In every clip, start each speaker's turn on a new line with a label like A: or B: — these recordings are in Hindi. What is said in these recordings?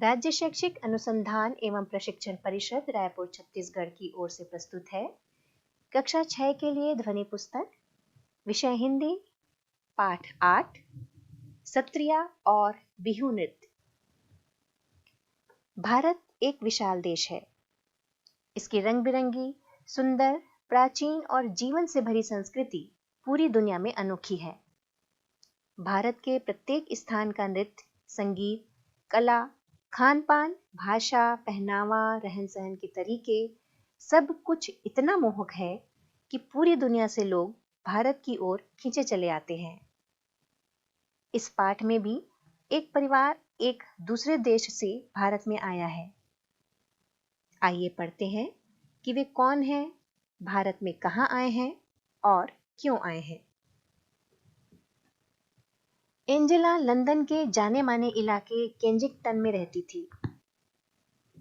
A: राज्य शैक्षिक अनुसंधान एवं प्रशिक्षण परिषद रायपुर छत्तीसगढ़ की ओर से प्रस्तुत है कक्षा 6 के लिए ध्वनि पुस्तक, विषय हिंदी, पाठ 8, सत्रिया और बिहू नृत्य। भारत एक विशाल देश है। इसकी रंग बिरंगी, सुंदर, प्राचीन और जीवन से भरी संस्कृति पूरी दुनिया में अनोखी है। भारत के प्रत्येक स्थान का नृत्य, संगीत, कला, खान पान, भाषा, पहनावा, रहन सहन के तरीके, सब कुछ इतना मोहक है कि पूरी दुनिया से लोग भारत की ओर खींचे चले आते हैं। इस पाठ में भी एक परिवार एक दूसरे देश से भारत में आया है। आइए पढ़ते हैं कि वे कौन हैं, भारत में कहाँ आए हैं और क्यों आए हैं। एंजेला लंदन के जाने माने इलाके केंजिंगटन में रहती थी।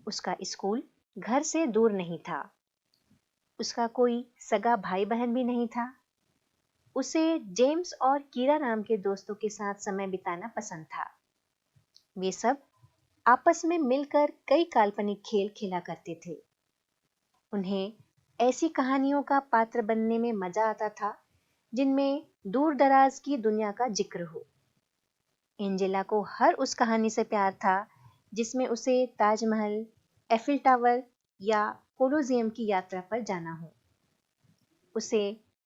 A: उसका स्कूल घर से दूर नहीं था। उसका कोई सगा भाई बहन भी नहीं था। उसे जेम्स और कीरा नाम के दोस्तों के साथ समय बिताना पसंद था। वे सब आपस में मिलकर कई काल्पनिक खेल खेला करते थे। उन्हें ऐसी कहानियों का पात्र बनने में मजा आता था जिनमें दूर दराज की दुनिया का जिक्र हो। एंजेला को हर उस कहानी से प्यार था जिसमें उसे ताजमहल, एफिल टावर या कोलोजियम की यात्रा पर जाना हो। उसे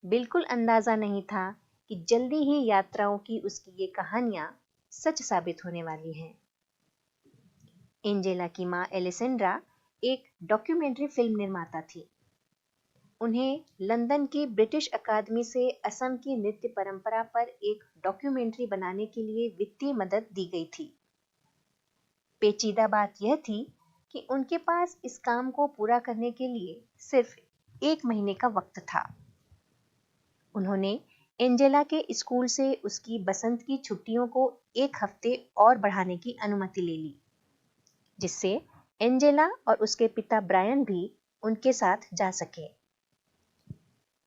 A: बिल्कुल अंदाजा नहीं था कि जल्दी ही यात्राओं की उसकी ये कहानियां सच साबित होने वाली हैं। एंजेला की मां एलिसेंड्रा एक डॉक्यूमेंट्री फिल्म निर्माता थी। उन्हें लंदन की ब्रिटिश अकादमी से असम की नृत्य परंपरा पर एक डॉक्यूमेंट्री बनाने के लिए वित्तीय मदद दी गई थी। पेचीदा बात यह थी कि उनके पास इस काम को पूरा करने के लिए सिर्फ 1 महीने का वक्त था। उन्होंने एंजेला के स्कूल से उसकी बसंत की छुट्टियों को 1 हफ्ते और बढ़ाने की अनुमति ले ली, जिससे एंजेला और उसके पिता ब्रायन भी उनके साथ जा सके।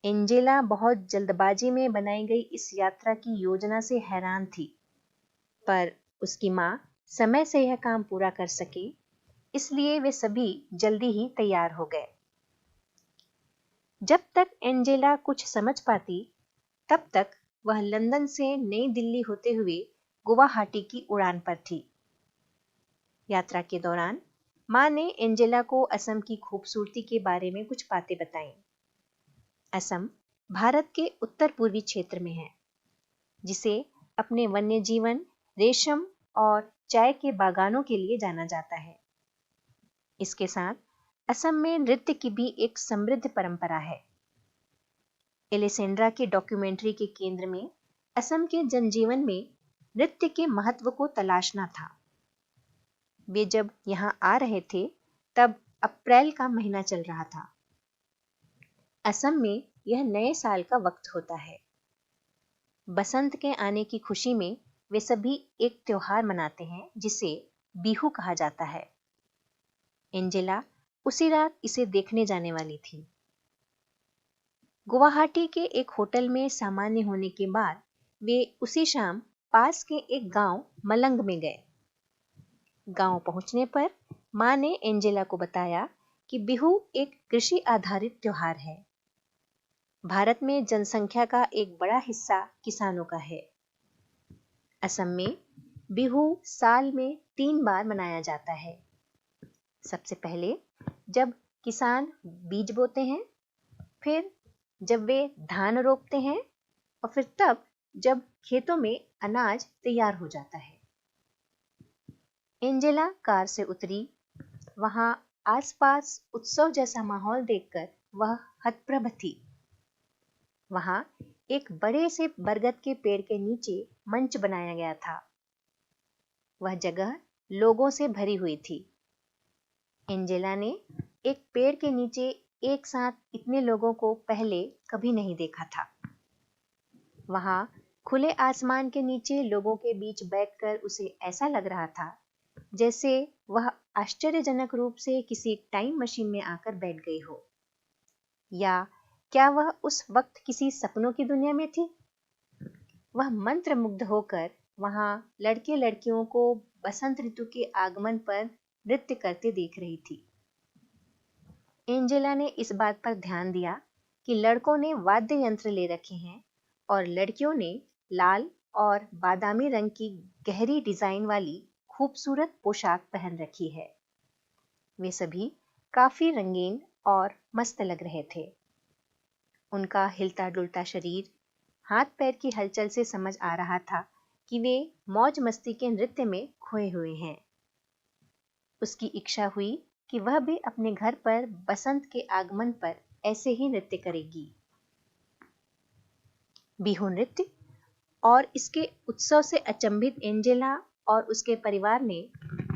A: एंजेला बहुत जल्दबाजी में बनाई गई इस यात्रा की योजना से हैरान थी, पर उसकी मां समय से यह काम पूरा कर सके, इसलिए वे सभी जल्दी ही तैयार हो गए। जब तक एंजेला कुछ समझ पाती, तब तक वह लंदन से नई दिल्ली होते हुए गुवाहाटी की उड़ान पर थी। यात्रा के दौरान मां ने एंजेला को असम की खूबसूरती के बारे में कुछ बातें बताईं। असम भारत के उत्तर पूर्वी क्षेत्र में है, जिसे अपने वन्य जीवन, रेशम और चाय के बागानों के लिए जाना जाता है। इसके साथ असम में नृत्य की भी एक समृद्ध परंपरा है। एलिसेंड्रा के डॉक्यूमेंट्री के केंद्र में असम के जनजीवन में नृत्य के महत्व को तलाशना था। वे जब यहाँ आ रहे थे, तब अप्रैल का महीना चल रहा था। असम में यह नए साल का वक्त होता है। बसंत के आने की खुशी में वे सभी एक त्योहार मनाते हैं जिसे बिहू कहा जाता है। एंजेला उसी रात इसे देखने जाने वाली थी। गुवाहाटी के एक होटल में सामान्य होने के बाद वे उसी शाम पास के एक गांव मलंग में गए। गांव पहुंचने पर मां ने एंजेला को बताया कि बिहू एक कृषि आधारित त्योहार है। भारत में जनसंख्या का एक बड़ा हिस्सा किसानों का है। असम में बिहू साल में 3 बार मनाया जाता है। सबसे पहले जब किसान बीज बोते हैं, फिर जब वे धान रोपते हैं और फिर तब जब खेतों में अनाज तैयार हो जाता है। एंजेला कार से उतरी। वहां आसपास उत्सव जैसा माहौल देखकर वह हतप्रभ थी। वहां एक बड़े से बरगद के पेड़ के नीचे मंच बनाया गया था। वह जगह लोगों से भरी हुई थी। एंजेला ने एक पेड़ के नीचे एक साथ इतने लोगों को पहले कभी नहीं देखा था। वहां खुले आसमान के नीचे लोगों के बीच बैठकर उसे ऐसा लग रहा था जैसे वह आश्चर्यजनक रूप से किसी टाइम मशीन में आकर बैठ गई हो, या क्या वह उस वक्त किसी सपनों की दुनिया में थी। वह मंत्रमुग्ध होकर वहां लड़के लड़कियों को बसंत ऋतु के आगमन पर नृत्य करते देख रही थी। एंजेला ने इस बात पर ध्यान दिया कि लड़कों ने वाद्य यंत्र ले रखे हैं और लड़कियों ने लाल और बादामी रंग की गहरी डिजाइन वाली खूबसूरत पोशाक पहन रखी है। वे सभी काफी रंगीन और मस्त लग रहे थे। उनका हिलता डुलता शरीर, हाथ पैर की हलचल से समझ आ रहा था कि वे मौज मस्ती के नृत्य में खोए हुए हैं। उसकी इच्छा हुई कि वह भी अपने घर पर बसंत के आगमन पर ऐसे ही नृत्य करेगी। बिहू नृत्य और इसके उत्सव से अचंभित एंजेला और उसके परिवार ने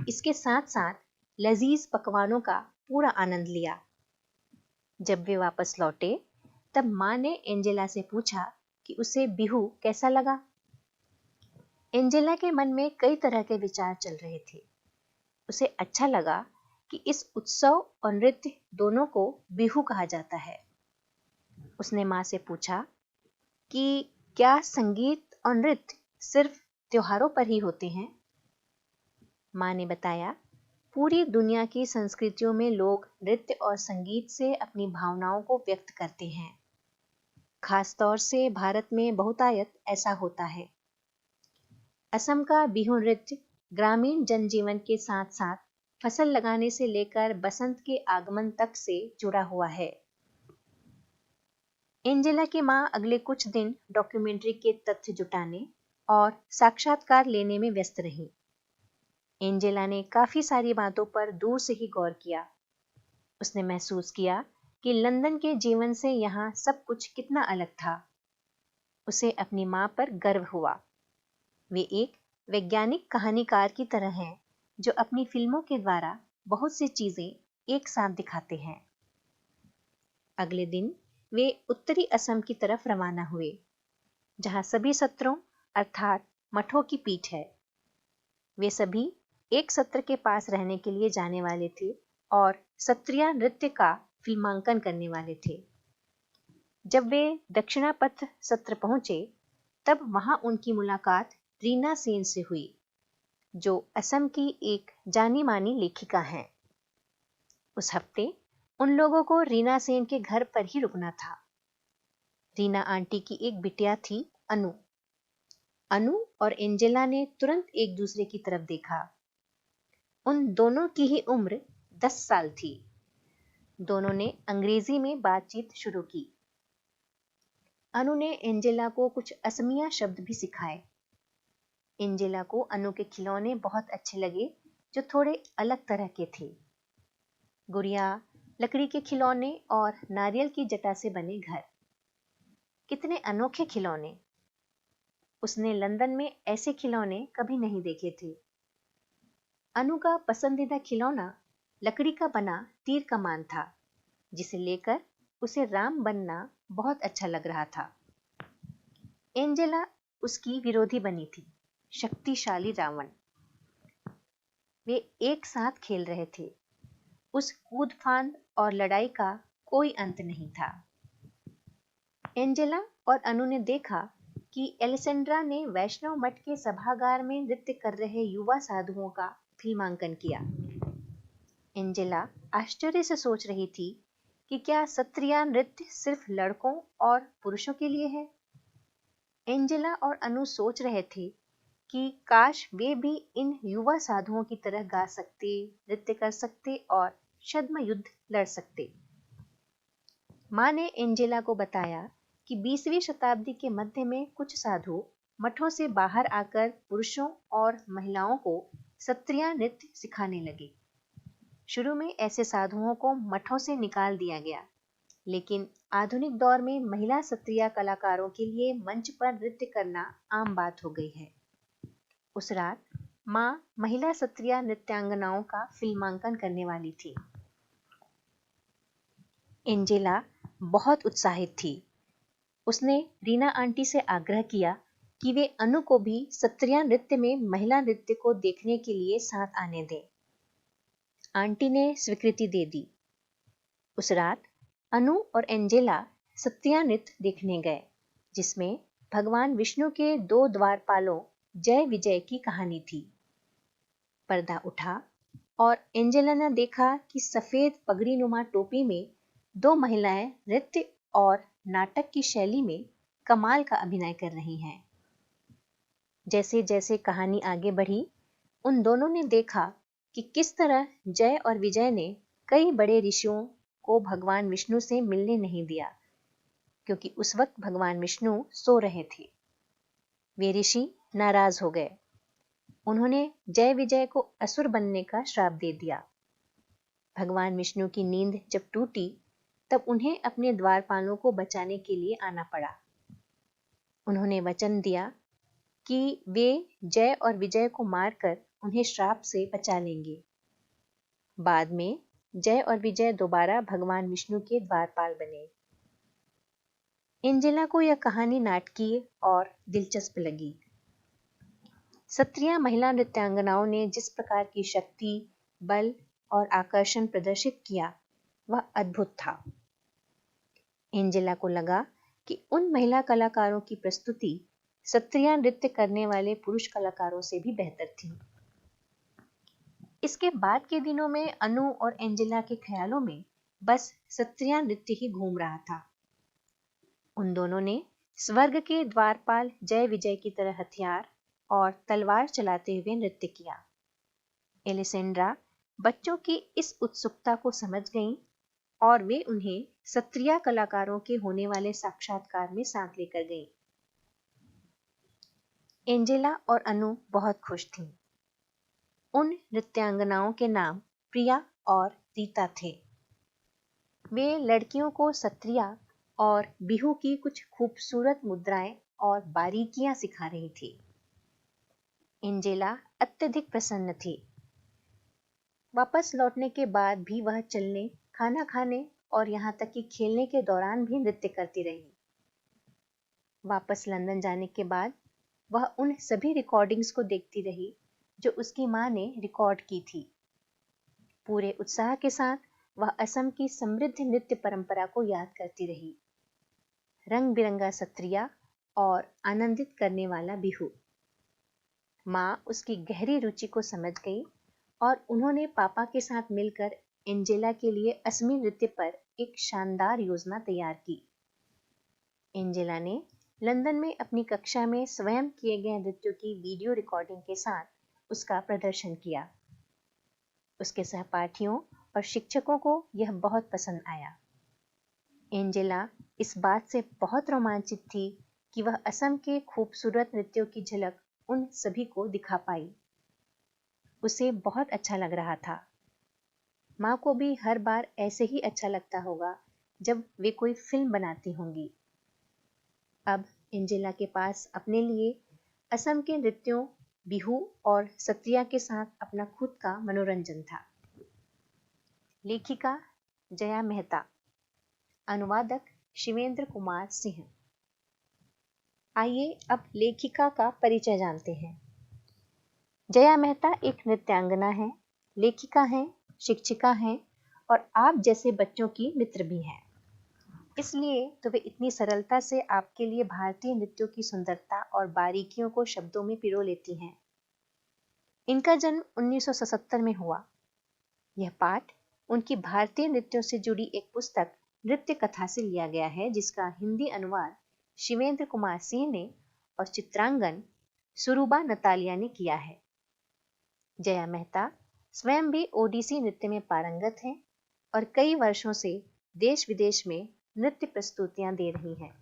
A: इसके साथ साथ लजीज पकवानों का पूरा आनंद लिया। जब वे वापस लौटे तब माँ ने एंजेला से पूछा कि उसे बिहू कैसा लगा। एंजेला के मन में कई तरह के विचार चल रहे थे। उसे अच्छा लगा कि इस उत्सव और नृत्य दोनों को बिहू कहा जाता है। उसने माँ से पूछा कि क्या संगीत और नृत्य सिर्फ त्योहारों पर ही होते हैं? माँ ने बताया, पूरी दुनिया की संस्कृतियों में लोग नृत्य और संगीत से अपनी भावनाओं को व्यक्त करते हैं। खास तौर से भारत में बहुतायत ऐसा होता है। असम का बिहू नृत्य ग्रामीण जनजीवन के साथ साथ फसल लगाने से लेकर बसंत के आगमन तक से जुड़ा हुआ है। एंजेला की माँ अगले कुछ दिन डॉक्यूमेंट्री के तथ्य जुटाने और साक्षात्कार लेने में व्यस्त रही। एंजेला ने काफी सारी बातों पर दूर से ही गौर किया। उसने महसूस किया कि लंदन के जीवन से यहाँ सब कुछ कितना अलग था। उसे अपनी माँ पर गर्व हुआ। वे एक वैज्ञानिक कहानीकार की तरह हैं जो अपनी फिल्मों के द्वारा बहुत सी चीजें एक साथ दिखाते हैं। अगले दिन वे उत्तरी असम की तरफ रवाना हुए, जहां सभी सत्रों अर्थात मठों की पीठ है। वे सभी एक सत्र के पास रहने के लिए जाने वाले थे और सत्रिया नृत्य का फिल्मांकन करने वाले थे। जब वे दक्षिणापथ सत्र पहुंचे तब वहां उनकी मुलाकात रीना सेन से हुई, जो असम की एक जानी मानी लेखिका हैं। उस हफ्ते उन लोगों को रीना सेन के घर पर ही रुकना था। रीना आंटी की एक बिटिया थी, अनु। अनु और एंजेला ने तुरंत एक दूसरे की तरफ देखा। उन दोनों की ही उम्र 10 साल थी। दोनों ने अंग्रेजी में बातचीत शुरू की। अनु ने एंजेला को कुछ असमिया शब्द भी सिखाए। एंजेला को अनु के खिलौने बहुत अच्छे लगे, जो थोड़े अलग तरह के थे। गुड़िया, लकड़ी के खिलौने और नारियल की जटा से बने घर। कितने अनोखे खिलौने! उसने लंदन में ऐसे खिलौने कभी नहीं देखे थे। अनु का पसंदीदा खिलौना लकड़ी का बना तीर कमान था, जिसे लेकर उसे राम बनना बहुत अच्छा लग रहा था। एंजेला उसकी विरोधी बनी थी, शक्तिशाली रावण। वे एक साथ खेल रहे थे। उस कूद फांद और लड़ाई का कोई अंत नहीं था। एंजेला और अनु ने देखा कि एलेसेंड्रा ने वैष्णव मठ के सभागार में नृत्य कर रहे युवा साधुओं का फिल्मांकन किया। एंजेला आश्चर्य से सोच रही थी कि क्या सत्रिया नृत्य सिर्फ लड़कों और पुरुषों के लिए है। एंजेला और अनु सोच रहे थे कि काश वे भी इन युवा साधुओं की तरह गा सकते, नृत्य कर सकते और छद्म युद्ध लड़ सकते। माँ ने एंजेला को बताया कि 20वीं शताब्दी के मध्य में कुछ साधु मठों से बाहर आकर पुरुषों और महिलाओं को सत्रिया नृत्य सिखाने लगे। शुरू में ऐसे साधुओं को मठों से निकाल दिया गया, लेकिन आधुनिक दौर में महिला सत्रिया कलाकारों के लिए मंच पर नृत्य करना आम बात हो गई है। उस रात माँ महिला सत्रिया नृत्यांगनाओं का फिल्मांकन करने वाली थी। एंजेला बहुत उत्साहित थी। उसने रीना आंटी से आग्रह किया कि वे अनु को भी सत्रिया नृत्य में महिला नृत्य को देखने के लिए साथ आने दें। आंटी ने स्वीकृति दे दी। उस रात अनु और एंजेला सत्रिया नृत्य देखने गए, जिसमें भगवान विष्णु के 2 द्वारपालों जय विजय की कहानी थी। पर्दा उठा और एंजेला ने देखा कि सफेद पगड़ी नुमा टोपी में दो महिलाएं नृत्य और नाटक की शैली में कमाल का अभिनय कर रही हैं। जैसे जैसे कहानी आगे बढ़ी, उन दोनों ने देखा कि किस तरह जय और विजय ने कई बड़े ऋषियों को भगवान विष्णु से मिलने नहीं दिया, क्योंकि उस वक्त भगवान विष्णु सो रहे थे। वे ऋषि नाराज हो गए। उन्होंने जय विजय को असुर बनने का श्राप दे दिया। भगवान विष्णु की नींद जब टूटी, तब उन्हें अपने द्वारपालों को बचाने के लिए आना पड़ा। उन्होंने वचन दिया कि वे जय और विजय को मारकर उन्हें श्राप से बचा लेंगे। बाद में जय और विजय दोबारा भगवान विष्णु के द्वारपाल बने। एंजेला को यह कहानी नाटकीय और दिलचस्प लगी। क्षत्रिय महिला नृत्यांगनाओं ने जिस प्रकार की शक्ति, बल और आकर्षण प्रदर्शित किया, वह अद्भुत था। एंजेला को लगा कि उन महिला कलाकारों की प्रस्तुति क्षत्रिय नृत्य करने वाले पुरुष कलाकारों से भी बेहतर थी। इसके बाद के दिनों में अनु और एंजेला के ख्यालों में बस क्षत्रिय नृत्य ही घूम रहा था। उन दोनों ने स्वर्ग के द्वारपाल जय विजय की तरह हथियार और तलवार चलाते हुए नृत्य किया। एलिसेंड्रा बच्चों की इस उत्सुकता को समझ गईं और वे उन्हें क्षत्रिय कलाकारों के होने वाले साक्षात्कार में साथ लेकर गईं। एंजेला और अनु बहुत खुश थीं। उन नृत्यांगनाओं के नाम प्रिया और रीता थे। वे लड़कियों को क्षत्रिय और बिहू की कुछ खूबसूरत मुद्राएं और बारीकियां सिखा रही थी। एंजेला अत्यधिक प्रसन्न थी। वापस लौटने के बाद भी वह चलने, खाना खाने और यहाँ तक कि खेलने के दौरान भी नृत्य करती रही। वापस लंदन जाने के बाद वह उन सभी रिकॉर्डिंग्स को देखती रही जो उसकी माँ ने रिकॉर्ड की थी। पूरे उत्साह के साथ वह असम की समृद्ध नृत्य परंपरा को याद करती रही। रंग बिरंगा क्षत्रिय और आनंदित करने वाला बिहू। माँ उसकी गहरी रुचि को समझ गई और उन्होंने पापा के साथ मिलकर एंजेला के लिए असमी नृत्य पर एक शानदार योजना तैयार की। एंजेला ने लंदन में अपनी कक्षा में स्वयं किए गए नृत्यों की वीडियो रिकॉर्डिंग के साथ उसका प्रदर्शन किया। उसके सहपाठियों और शिक्षकों को यह बहुत पसंद आया। एंजेला इस बात से बहुत रोमांचित थी कि वह असम के खूबसूरत नृत्यों की झलक उन सभी को दिखा पाई। उसे बहुत अच्छा लग रहा था। माँ को भी हर बार ऐसे ही अच्छा लगता होगा जब वे कोई फिल्म बनाती होंगी। अब एंजेला के पास अपने लिए असम के नृत्यों, बिहू और क्षत्रिय के साथ अपना खुद का मनोरंजन था। लेखिका जया मेहता, अनुवादक शिवेंद्र कुमार सिंह। आइए अब लेखिका का परिचय जानते हैं। जया मेहता एक नृत्यांगना है, लेखिका हैं, शिक्षिका हैं और आप जैसे बच्चों की मित्र भी हैं। इसलिए तो वे इतनी सरलता से आपके लिए भारतीय नृत्यों की सुंदरता और बारीकियों को शब्दों में पिरो लेती हैं। इनका जन्म 1977 में हुआ। यह पाठ उनकी भारतीय नृत्यों से जुड़ी एक पुस्तक नृत्य कथा से लिया गया है, जिसका हिंदी अनुवाद शिवेंद्र कुमार सिंह ने और चित्रांगन सुरुबा नतालिया ने किया है। जया मेहता स्वयं भी ओडिसी नृत्य में पारंगत हैं और कई वर्षों से देश विदेश में नृत्य प्रस्तुतियां दे रही हैं।